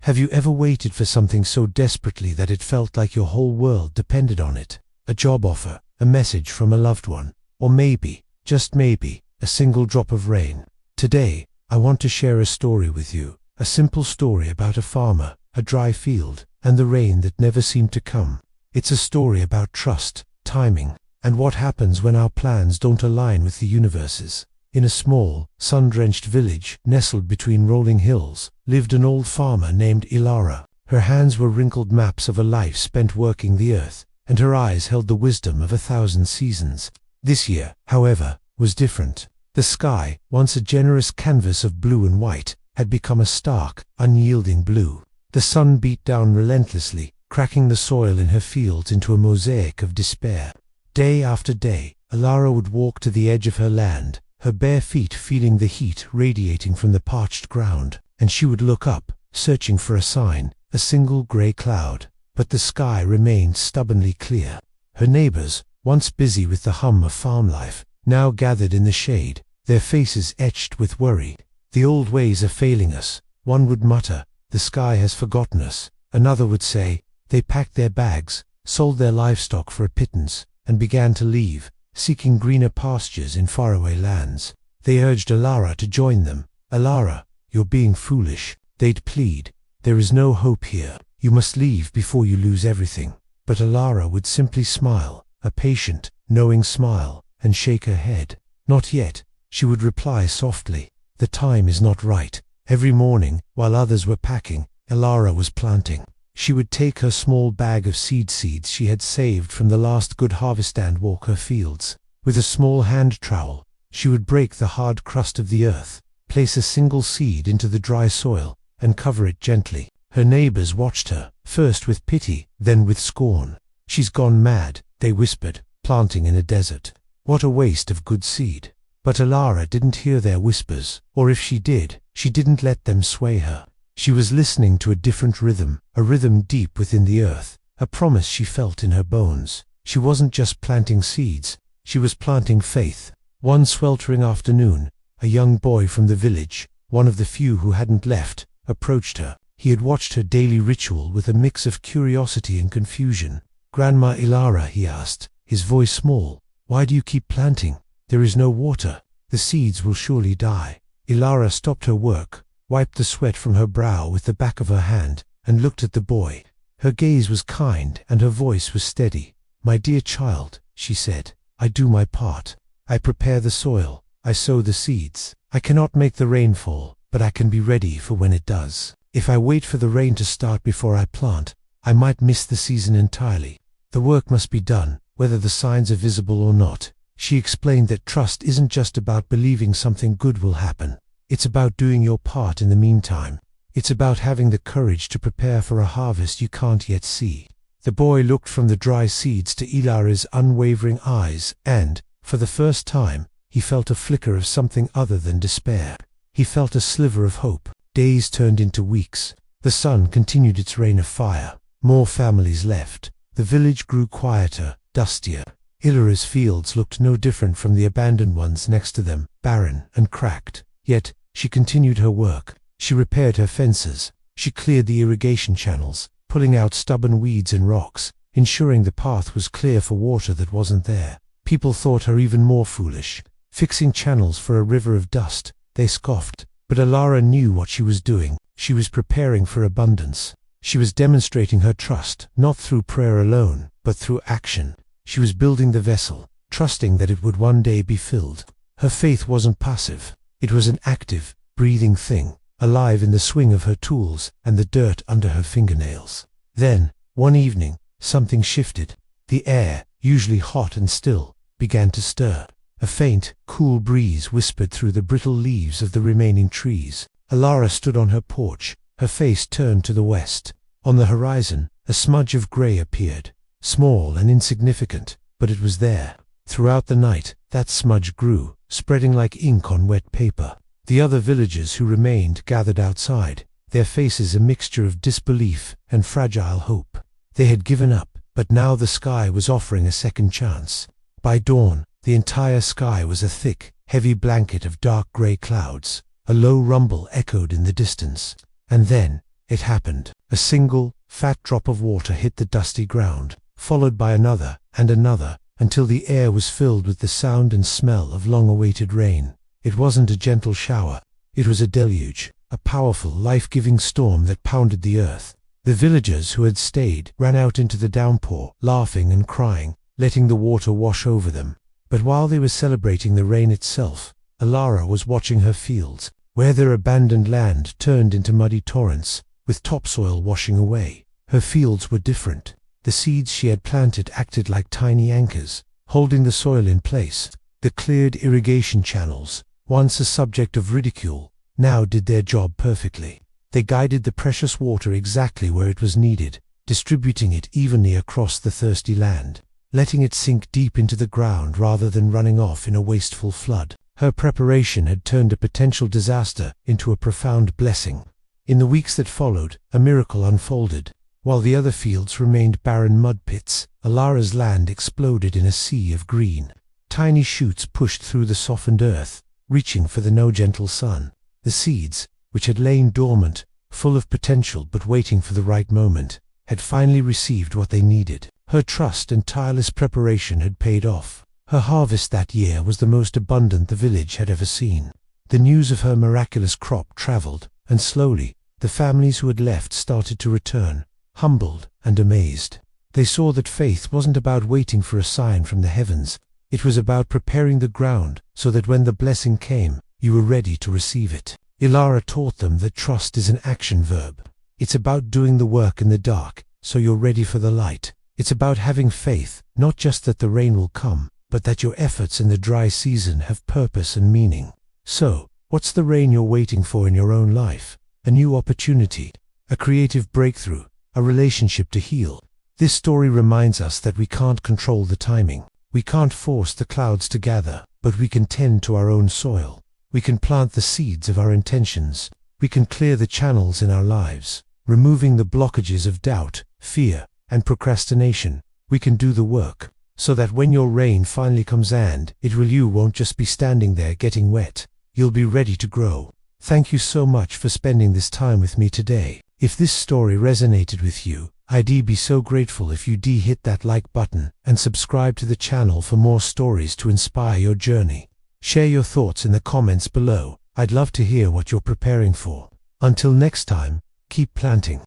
Have you ever waited for something so desperately that it felt like your whole world depended on it? A job offer, a message from a loved one, or maybe, just maybe, a single drop of rain. Today, I want to share a story with you, a simple story about a farmer, a dry field, and the rain that never seemed to come. It's a story about trust, timing, and what happens when our plans don't align with the universe's. In a small, sun-drenched village, nestled between rolling hills, lived an old farmer named Ilara. Her hands were wrinkled maps of a life spent working the earth, and her eyes held the wisdom of 1,000 seasons. This year, however, was different. The sky, once a generous canvas of blue and white, had become a stark, unyielding blue. The sun beat down relentlessly, cracking the soil in her fields into a mosaic of despair. Day after day, Ilara would walk to the edge of her land, her bare feet feeling the heat radiating from the parched ground, and she would look up, searching for a sign, a single grey cloud. But the sky remained stubbornly clear. Her neighbors, once busy with the hum of farm life, now gathered in the shade, their faces etched with worry. "The old ways are failing us," one would mutter. "The sky has forgotten us." Another would say, they packed their bags, sold their livestock for a pittance, and began to leave, seeking greener pastures in faraway lands. They urged Ilara to join them. "Ilara, you're being foolish," they'd plead. "There is no hope here. You must leave before you lose everything." But Ilara would simply smile, a patient, knowing smile, and shake her head. "Not yet," she would reply softly. "The time is not right." Every morning, while others were packing, Ilara was planting. She would take her small bag of seeds she had saved from the last good harvest and walk her fields. With a small hand trowel, she would break the hard crust of the earth, place a single seed into the dry soil, and cover it gently. Her neighbors watched her, first with pity, then with scorn. "She's gone mad," they whispered, "planting in a desert. What a waste of good seed." But Ilara didn't hear their whispers, or if she did, she didn't let them sway her. She was listening to a different rhythm, a rhythm deep within the earth, a promise she felt in her bones. She wasn't just planting seeds, she was planting faith. One sweltering afternoon, a young boy from the village, one of the few who hadn't left, approached her. He had watched her daily ritual with a mix of curiosity and confusion. "Grandma Ilara," he asked, his voice small, "why do you keep planting? There is no water. The seeds will surely die." Ilara stopped her work, wiped the sweat from her brow with the back of her hand, and looked at the boy. Her gaze was kind and her voice was steady. "My dear child," she said, "I do my part. I prepare the soil, I sow the seeds. I cannot make the rain fall, but I can be ready for when it does. If I wait for the rain to start before I plant, I might miss the season entirely. The work must be done, whether the signs are visible or not." She explained that trust isn't just about believing something good will happen. It's about doing your part in the meantime. It's about having the courage to prepare for a harvest you can't yet see. The boy looked from the dry seeds to Ilara's unwavering eyes, and, for the first time, he felt a flicker of something other than despair. He felt a sliver of hope. Days turned into weeks. The sun continued its reign of fire. More families left. The village grew quieter, dustier. Ilara's fields looked no different from the abandoned ones next to them, barren and cracked. Yet, she continued her work. She repaired her fences. She cleared the irrigation channels, pulling out stubborn weeds and rocks, ensuring the path was clear for water that wasn't there. People thought her even more foolish. Fixing channels for a river of dust, they scoffed. But Ilara knew what she was doing. She was preparing for abundance. She was demonstrating her trust, not through prayer alone, but through action. She was building the vessel, trusting that it would one day be filled. Her faith wasn't passive. It was an active, breathing thing, alive in the swing of her tools and the dirt under her fingernails. Then, one evening, something shifted. The air, usually hot and still, began to stir. A faint, cool breeze whispered through the brittle leaves of the remaining trees. Ilara stood on her porch, her face turned to the west. On the horizon, a smudge of grey appeared, small and insignificant, but it was there. Throughout the night, that smudge grew, spreading like ink on wet paper. The other villagers who remained gathered outside, their faces a mixture of disbelief and fragile hope. They had given up, but now the sky was offering a second chance. By dawn, the entire sky was a thick, heavy blanket of dark grey clouds. A low rumble echoed in the distance. And then, it happened. A single, fat drop of water hit the dusty ground, followed by another and another, until the air was filled with the sound and smell of long-awaited rain. It wasn't a gentle shower. It was a deluge, a powerful, life-giving storm that pounded the earth. The villagers who had stayed ran out into the downpour, laughing and crying, letting the water wash over them. But while they were celebrating the rain itself, Alara was watching her fields, where their abandoned land turned into muddy torrents, with topsoil washing away. Her fields were different. The seeds she had planted acted like tiny anchors, holding the soil in place. The cleared irrigation channels, once a subject of ridicule, now did their job perfectly. They guided the precious water exactly where it was needed, distributing it evenly across the thirsty land, letting it sink deep into the ground rather than running off in a wasteful flood. Her preparation had turned a potential disaster into a profound blessing. In the weeks that followed, a miracle unfolded. While the other fields remained barren mud pits, Alara's land exploded in a sea of green. Tiny shoots pushed through the softened earth, reaching for the no-gentle sun. The seeds, which had lain dormant, full of potential but waiting for the right moment, had finally received what they needed. Her trust and tireless preparation had paid off. Her harvest that year was the most abundant the village had ever seen. The news of her miraculous crop traveled, and slowly, the families who had left started to return, humbled and amazed. They saw that faith wasn't about waiting for a sign from the heavens. It was about preparing the ground so that when the blessing came, you were ready to receive it. Alara taught them that trust is an action verb. It's about doing the work in the dark, so you're ready for the light. It's about having faith, not just that the rain will come, but that your efforts in the dry season have purpose and meaning. So, what's the rain you're waiting for in your own life? A new opportunity, a creative breakthrough, a relationship to heal. This story reminds us that we can't control the timing. We can't force the clouds to gather, but we can tend to our own soil. We can plant the seeds of our intentions. We can clear the channels in our lives, removing the blockages of doubt, fear, and procrastination. We can do the work, so that when your rain finally comes and you won't just be standing there getting wet. You'll be ready to grow. Thank you so much for spending this time with me today. If this story resonated with you, I'd be so grateful if you'd hit that like button and subscribe to the channel for more stories to inspire your journey. Share your thoughts in the comments below. I'd love to hear what you're preparing for. Until next time, keep planting.